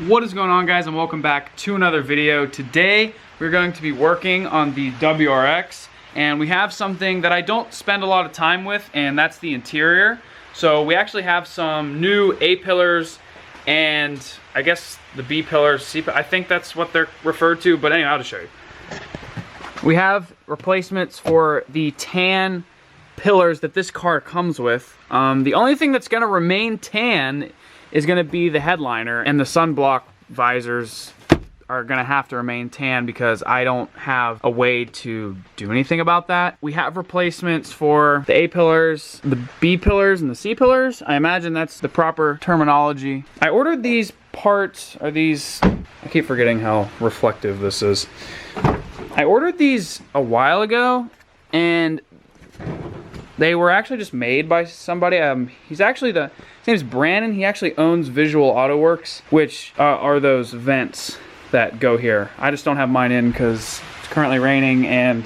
What is going on, guys, and welcome back to another video. Today we're going to be working on the WRX, and we have something that I don't spend a lot of time with, and that's the interior. So we actually have some new A pillars and I guess the B pillars, C, I think that's what they're referred to, but anyway, I'll just show you. We have replacements for the tan pillars that this car comes with. The only thing that's going to remain tan is going to be the headliner, and the sunblock visors are going to have to remain tan because I don't have a way to do anything about that. We have replacements for the A pillars, the B pillars, and the C pillars. I imagine that's the proper terminology. I ordered these parts, or these, I keep forgetting how reflective this is. I ordered these a while ago, and they were actually just made by somebody. He's actually his name's Brandon. He actually owns Visual AutoWorks, which are those vents that go here. I just don't have mine in because it's currently raining and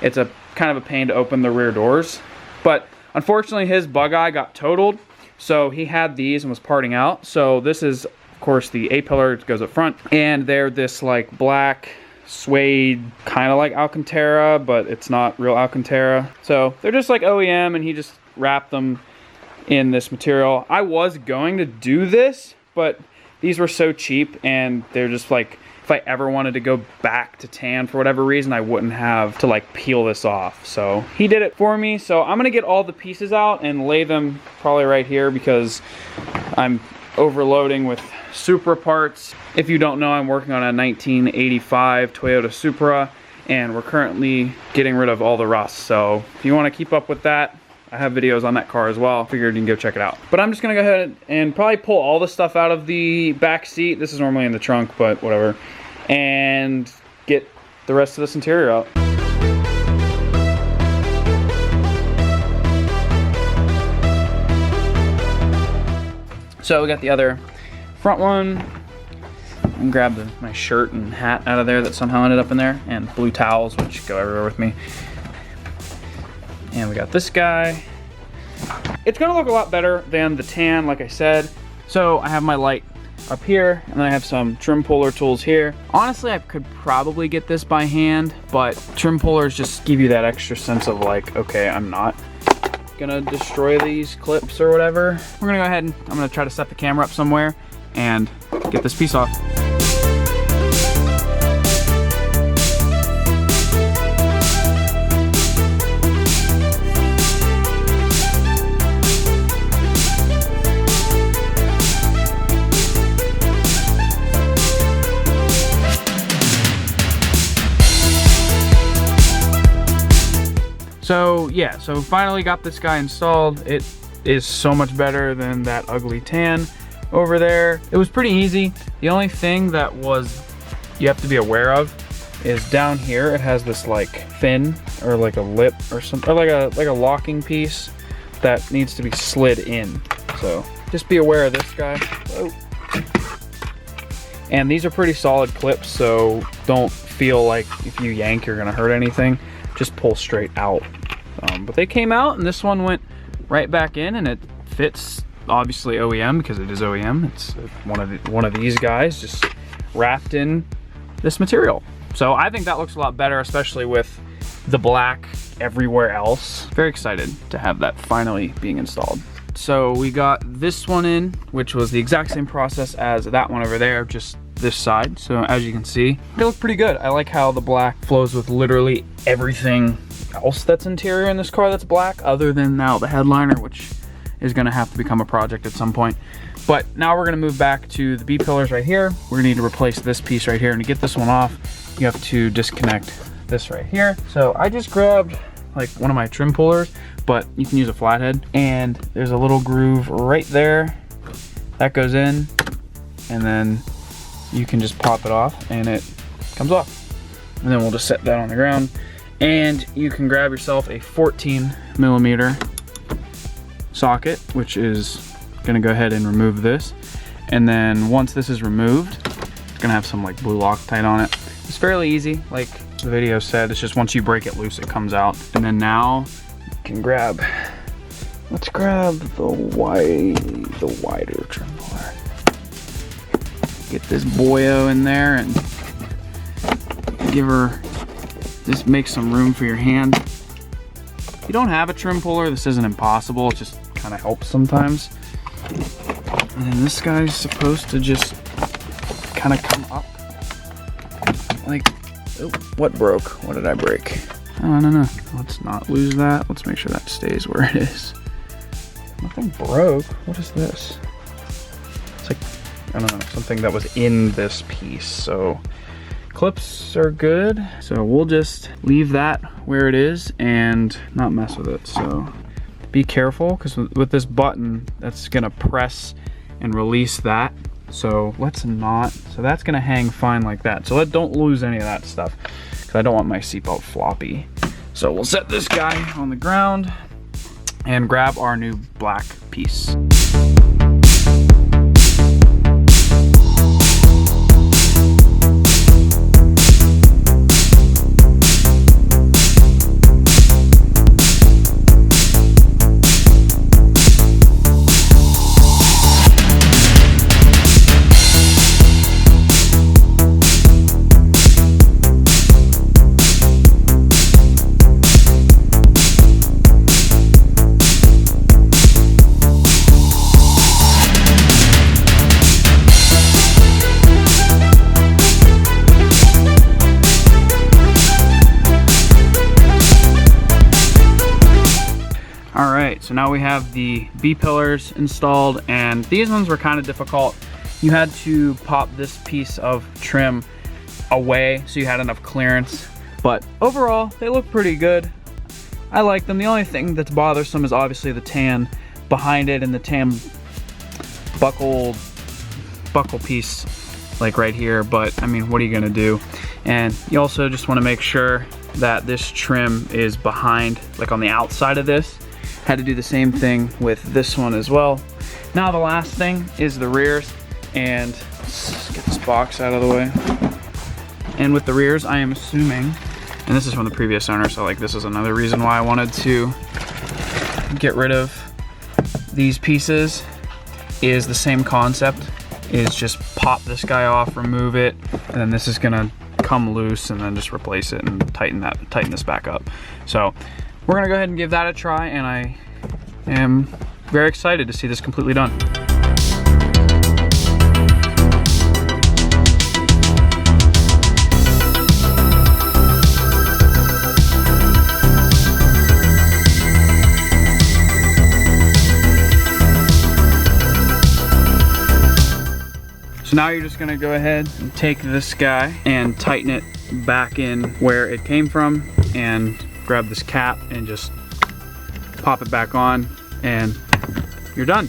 it's a kind of a pain to open the rear doors. But unfortunately, his bug eye got totaled, so he had these and was parting out. So this is, of course, the A pillar. It goes up front, and they're this like black suede, kind of like Alcantara, but it's not real Alcantara. So they're just like OEM, and he just wrapped them in this material. I was going to do this, but these were so cheap, and they're just like, if I ever wanted to go back to tan for whatever reason, I wouldn't have to like peel this off. So he did it for me. So I'm gonna get all the pieces out and lay them probably right here because I'm overloading with Supra parts. If you don't know, I'm working on a 1985 Toyota Supra, and we're currently getting rid of all the rust. So if you want to keep up with that, I have videos on that car as well. Figured you can go check it out. But I'm just gonna go ahead and probably pull all the stuff out of the back seat. This is normally in the trunk, but whatever. And get the rest of this interior out. So we got the other front one, and grab my shirt and hat out of there that somehow ended up in there, and blue towels, which go everywhere with me. And we got this guy. It's gonna look a lot better than the tan, like I said. So I have my light up here, and then I have some trim puller tools here. Honestly, I could probably get this by hand, but trim pullers just give you that extra sense of like, okay, I'm not gonna destroy these clips or whatever. We're gonna go ahead and I'm gonna try to set the camera up somewhere and get this piece off. So yeah, so finally got this guy installed. It is so much better than that ugly tan over there. It was pretty easy. The only thing that you have to be aware of is down here it has this like fin or like a lip or something, or like a locking piece that needs to be slid in. So just be aware of this guy. Oh. And these are pretty solid clips, so don't feel like if you yank you're gonna hurt anything. Just pull straight out. But they came out, and this one went right back in, and it fits obviously OEM because it is OEM. It's one of these guys just wrapped in this material. So I think that looks a lot better, especially with the black everywhere else. Very excited to have that finally being installed. So we got this one in, which was the exact same process as that one over there, just this side. So as you can see, they look pretty good. I like how the black flows with literally everything else that's interior in this car that's black, other than now the headliner, which is gonna have to become a project at some point. But now we're gonna move back to the B pillars right here. We're gonna need to replace this piece right here, and to get this one off, you have to disconnect this right here. So I just grabbed like one of my trim pullers, but you can use a flathead, and there's a little groove right there that goes in, and then you can just pop it off and it comes off. And then we'll just set that on the ground, and you can grab yourself a 14mm socket, which is gonna go ahead and remove this. And then once this is removed, it's gonna have some like blue Loctite on it. It's fairly easy, like the video said. It's just once you break it loose, it comes out. And then now you can grab, let's grab the wider trim puller. get this boyo in there and give her, just make some room for your hand. If you don't have a trim puller, this isn't impossible. It just kind of helps sometimes. And then this guy's supposed to just kind of come up. Like, oh, what broke? What did I break? Oh, no. Let's not lose that. Let's make sure that stays where it is. Nothing broke. What is this? It's like, I don't know, something that was in this piece. So clips are good. So we'll just leave that where it is and not mess with it. So be careful, because with this button, that's gonna press and release that. So let's not, so that's gonna hang fine like that. So don't lose any of that stuff, because I don't want my seatbelt floppy. So we'll set this guy on the ground and grab our new black piece. Alright, so now we have the B-pillars installed, and these ones were kind of difficult. You had to pop this piece of trim away so you had enough clearance, but overall they look pretty good. I like them. The only thing that's bothersome is obviously the tan behind it and the tan buckle piece like right here, but I mean, what are you gonna do? And you also just want to make sure that this trim is behind, like on the outside of this. Had to do the same thing with this one as well. Now the last thing is the rears, and let's get this box out of the way. And with the rears, I am assuming, and this is from the previous owner, so like this is another reason why I wanted to get rid of these pieces, is the same concept, is just pop this guy off, remove it, and then this is gonna come loose, and then just replace it and tighten this back up. So we're gonna go ahead and give that a try, and I am very excited to see this completely done. So now you're just gonna go ahead and take this guy and tighten it back in where it came from, and grab this cap and just pop it back on, and you're done.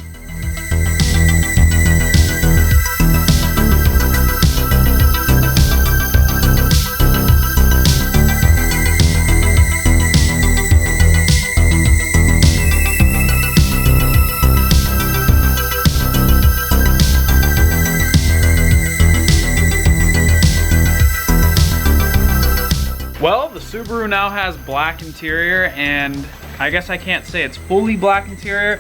Well, the Subaru now has black interior, and I guess I can't say it's fully black interior.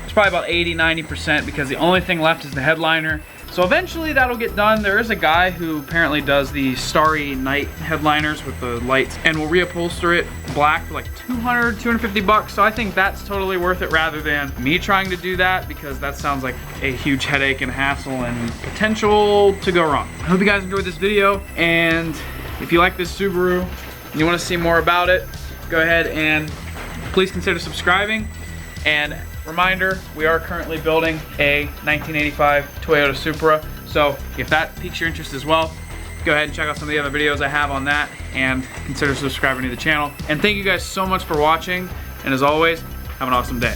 It's probably about 80–90%, because the only thing left is the headliner. So eventually that'll get done. There is a guy who apparently does the starry night headliners with the lights, and will reupholster it black for like 200, 250 bucks. So I think that's totally worth it, rather than me trying to do that, because that sounds like a huge headache and hassle and potential to go wrong. I hope you guys enjoyed this video, and if you like this Subaru and you want to see more about it, go ahead and please consider subscribing. And reminder, we are currently building a 1985 Toyota Supra. So if that piques your interest as well, go ahead and check out some of the other videos I have on that, and consider subscribing to the channel. And thank you guys so much for watching. And as always, have an awesome day.